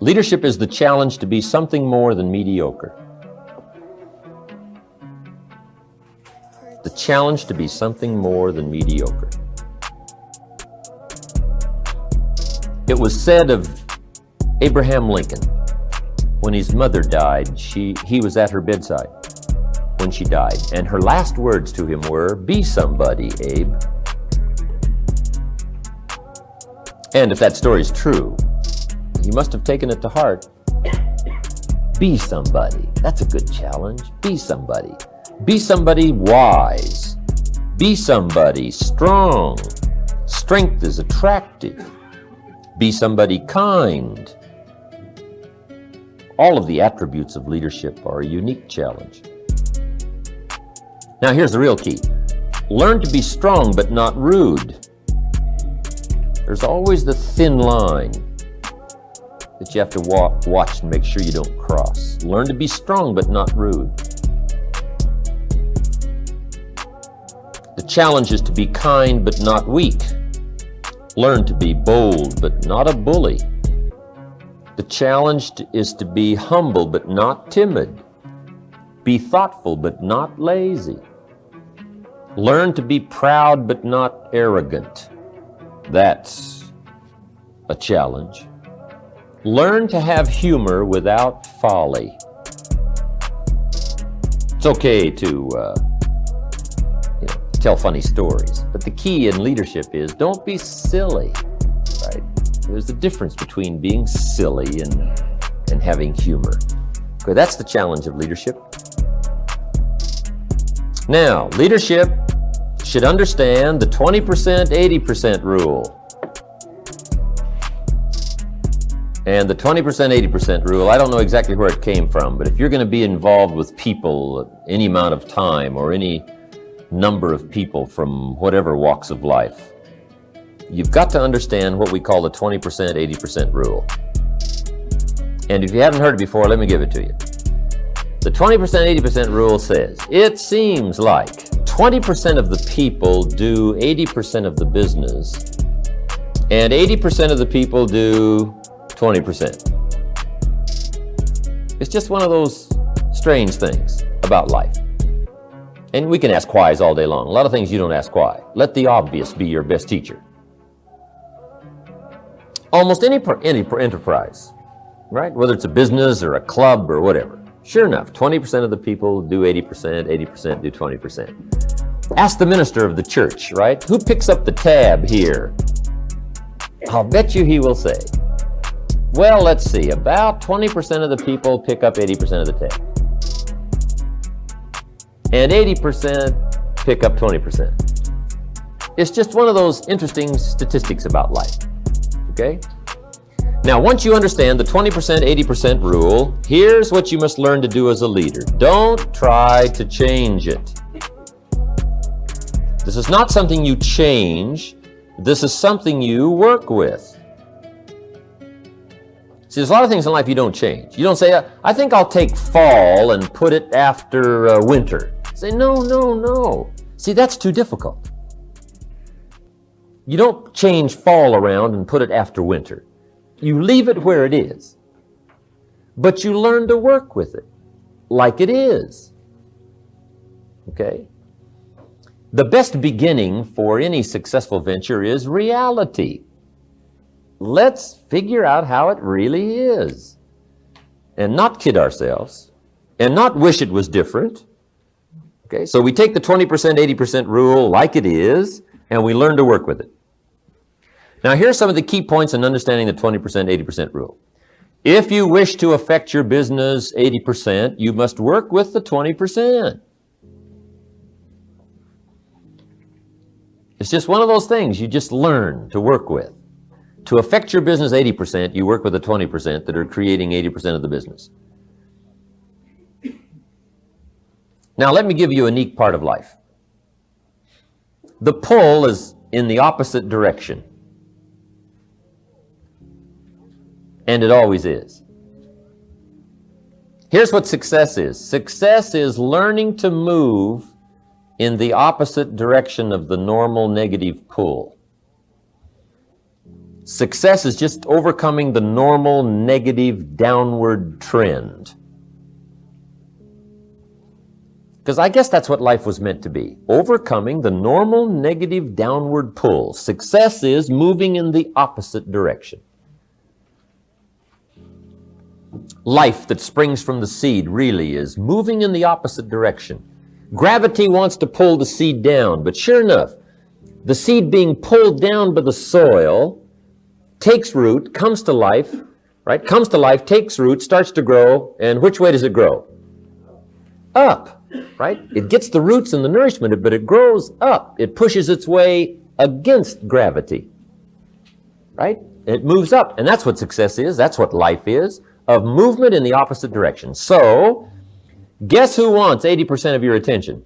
Leadership is the challenge to be something more than mediocre. The challenge to be something more than mediocre. It was said of Abraham Lincoln, when his mother died, he was at her bedside when she died, and her last words to him were, "Be somebody, Abe." And if that story is true, he must have taken it to heart. Be somebody. That's a good challenge. Be somebody. Be somebody wise. Be somebody strong. Strength is attractive. Be somebody kind. All of the attributes of leadership are a unique challenge. Now here's the real key. Learn to be strong but not rude. There's always the thin line that you have to watch and make sure you don't cross. Learn to be strong but not rude. The challenge is to be kind but not weak. Learn to be bold but not a bully. The challenge is to be humble but not timid. Be thoughtful but not lazy. Learn to be proud but not arrogant. That's a challenge. Learn to have humor without folly. It's okay to tell funny stories, but the key in leadership is don't be silly, right? There's a difference between being silly and having humor. Okay, that's the challenge of leadership. Now, leadership should understand the 20%, 80% rule. And the 20%, 80% rule, I don't know exactly where it came from, but if you're going to be involved with people any amount of time or any number of people from whatever walks of life, you've got to understand what we call the 20%, 80% rule. And if you haven't heard it before, let me give it to you. The 20%, 80% rule says, it seems like 20% of the people do 80% of the business, and 80% of the people do 20%. It's just one of those strange things about life. And we can ask whys all day long. A lot of things you don't ask why. Let the obvious be your best teacher. Almost any enterprise, right? Whether it's a business or a club or whatever. Sure enough, 20% of the people do 80%, 80% do 20%. Ask the minister of the church, right? Who picks up the tab here? I'll bet you he will say, well, let's see, about 20% of the people pick up 80% of the tab. And 80% pick up 20%. It's just one of those interesting statistics about life, okay? Now, once you understand the 20%, 80% rule, here's what you must learn to do as a leader. Don't try to change it. This is not something you change. This is something you work with. See, there's a lot of things in life you don't change. You don't say, I think I'll take fall and put it after winter. Say, no, no, no. See, that's too difficult. You don't change fall around and put it after winter. You leave it where it is. But you learn to work with it like it is. Okay? The best beginning for any successful venture is reality. Let's figure out how it really is. And not kid ourselves. And not wish it was different. Okay, so we take the 20%, 80% rule like it is, and we learn to work with it. Now, here's some of the key points in understanding the 20%, 80% rule. If you wish to affect your business 80%, you must work with the 20%. It's just one of those things you just learn to work with. To affect your business 80%, you work with the 20% that are creating 80% of the business. Now, let me give you a unique part of life. The pull is in the opposite direction. And it always is. Here's what success is. Success is learning to move in the opposite direction of the normal negative pull. Success is just overcoming the normal negative downward trend. Because I guess that's what life was meant to be. Overcoming the normal negative downward pull. Success is moving in the opposite direction. Life that springs from the seed really is moving in the opposite direction. Gravity wants to pull the seed down, but sure enough, the seed being pulled down by the soil takes root, comes to life, right? Comes to life, takes root, starts to grow, and which way does it grow? Up, right? It gets the roots and the nourishment, but it grows up. It pushes its way against gravity, right? It moves up, and that's what success is. That's what life is, of movement in the opposite direction. So, guess who wants 80% of your attention?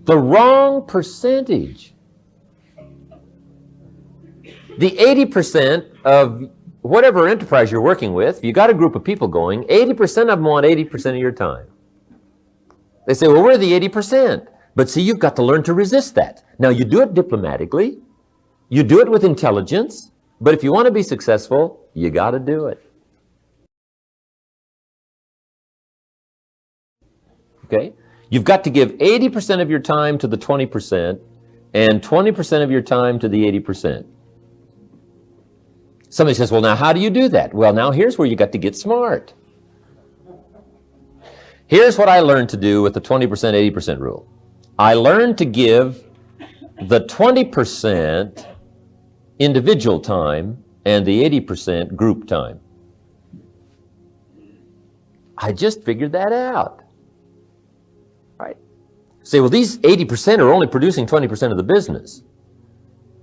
The wrong percentage. The 80% of whatever enterprise you're working with, if you got a group of people going, 80% of them want 80% of your time. They say, well, we're the 80%. But see, you've got to learn to resist that. Now, you do it diplomatically. You do it with intelligence. But if you want to be successful, you got to do it. Okay? You've got to give 80% of your time to the 20% and 20% of your time to the 80%. Somebody says, well, now how do you do that? Well, now here's where you got to get smart. Here's what I learned to do with the 20%, 80% rule. I learned to give the 20% individual time and the 80% group time. I just figured that out. Right? Say, well, these 80% are only producing 20% of the business.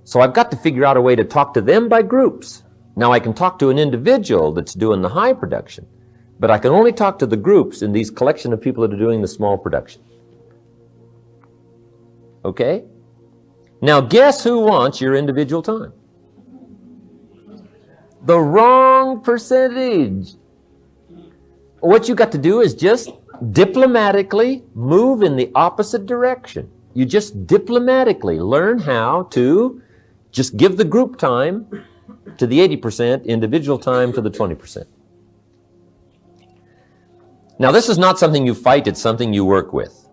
So I've got to figure out a way to talk to them by groups. Now I can talk to an individual that's doing the high production, but I can only talk to the groups in these collection of people that are doing the small production. Okay? Now guess who wants your individual time? The wrong percentage. What you got to do is just diplomatically move in the opposite direction. You just diplomatically learn how to just give the group time to the 80%, individual time to the 20%. Now, this is not something you fight, it's something you work with.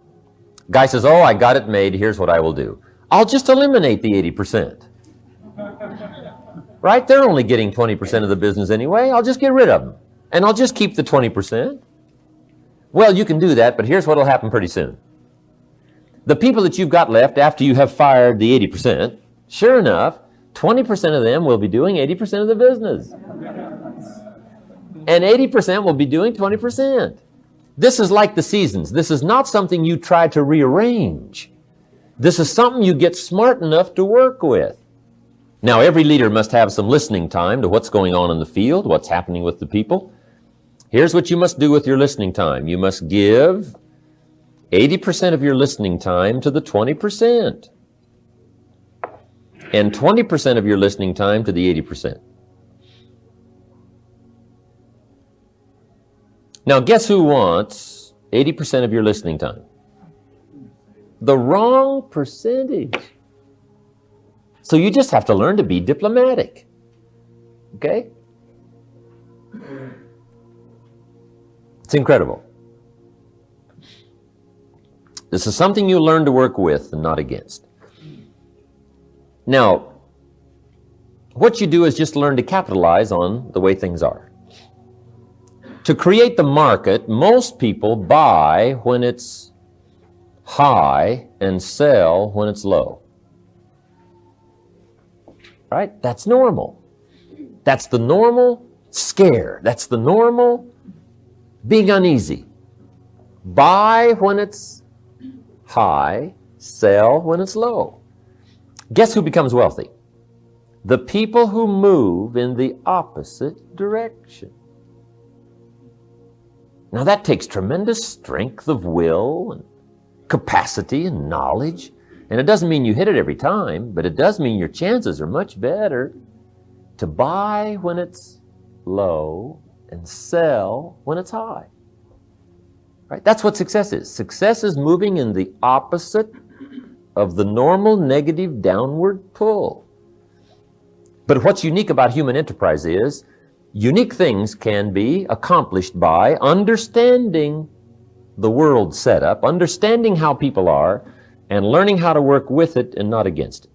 Guy says, oh, I got it made, here's what I will do. I'll just eliminate the 80%. Right? They're only getting 20% of the business anyway. I'll just get rid of them. And I'll just keep the 20%. Well, you can do that, but here's what will happen pretty soon. The people that you've got left after you have fired the 80%, sure enough, 20% of them will be doing 80% of the business. And 80% will be doing 20%. This is like the seasons. This is not something you try to rearrange. This is something you get smart enough to work with. Now, every leader must have some listening time to what's going on in the field, what's happening with the people. Here's what you must do with your listening time. You must give 80% of your listening time to the 20%. And 20% of your listening time to the 80%. Now, guess who wants 80% of your listening time? The wrong percentage. So you just have to learn to be diplomatic. Okay? It's incredible. This is something you learn to work with and not against. Now, what you do is just learn to capitalize on the way things are. To create the market, most people buy when it's high and sell when it's low. Right? That's normal. That's the normal scare. That's the normal being uneasy. Buy when it's high, sell when it's low. Guess who becomes wealthy? The people who move in the opposite direction. Now that takes tremendous strength of will and capacity and knowledge. And it doesn't mean you hit it every time, but it does mean your chances are much better to buy when it's low and sell when it's high. Right? That's what success is. Success is moving in the opposite of the normal negative downward pull. But what's unique about human enterprise is unique things can be accomplished by understanding the world setup, understanding how people are, and learning how to work with it and not against it.